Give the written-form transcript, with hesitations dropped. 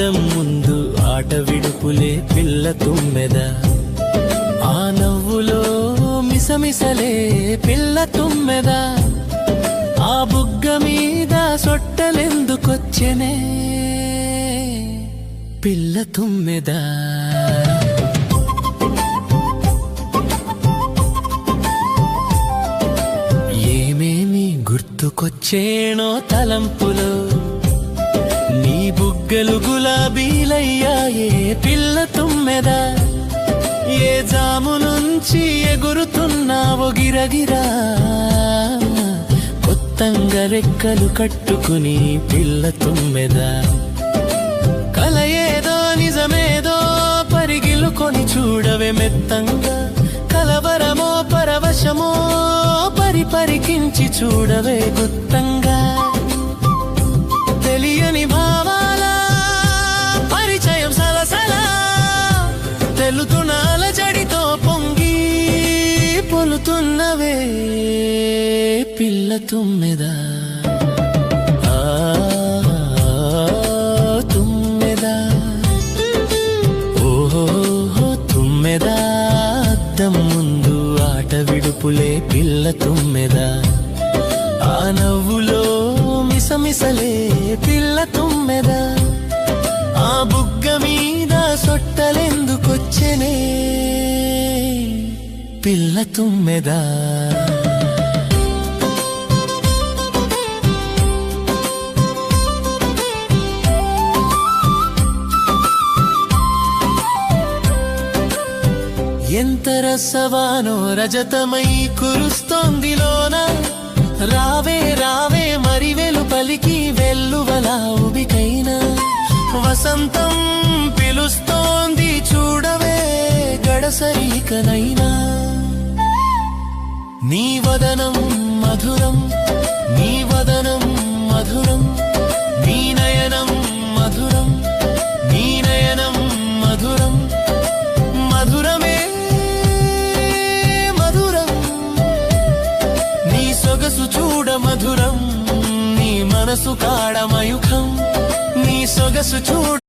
అద్దం ముందు ఆట విడుపులే పిల్ల తుమ్మెద, ఆ నవ్వులో మిసమిసలే పిల్ల తుమ్మెద, ఆ బుగ్గ మీద సొట్టలెందుకొచ్చెనే పిల్ల తుమ్మెద. ఏమేమి గుర్తుకొచ్చేనో తలంపులో, నీ బుగ్గలు గులాబీలయ్యాయే పిల్ల తుమ్మెద, ఏ జాము నుంచి ఎగురుతున్నావో గిరగిరా, కొత్తంగా రెక్కలు కట్టుకుని పిల్ల తుమ్మెద. కల ఏదో నిజమేదో పరిగిలుకొని చూడవే మెత్తంగా, కలవరమో పరవశమో పరికించి చూడవే గుత్తంగా, తెలియని భావాల పరిచయం సలసలా, తెలుతున్న అలజడితో పొంగి పొలుతున్నవే పిల్ల తుమ్మెద. తుమ్మెద ఓహో తుమ్మెద, అద్దం ముందు ఆట విడుపులే పిల్ల తుమ్మెద, ఆ నవ్వులో మిసమిసలే పిల్ల తుమ్మెద, ఆ బుగ్గ మీద సొట్టలెందుకొచ్చెనే పిల్ల తుమ్మెద. ఎంత రసవానో రజతమై కురుస్తోందిలోన, రావే రావే మరి వెలుపలికి వెల్లువలా ఉబికైనా, వసంతం పిలుస్తోంది చూడవే గడసరికనైనా, నీ వదనం మధురం, నీ వదనం మధురం, నీ నయనం మధురం, నీ నయనం మధురం, మధురమే మధురం, నీ సొగసు చూడ మధురం, నీ మనసు కాడ మయూఖం, నీ సొగసు చూడ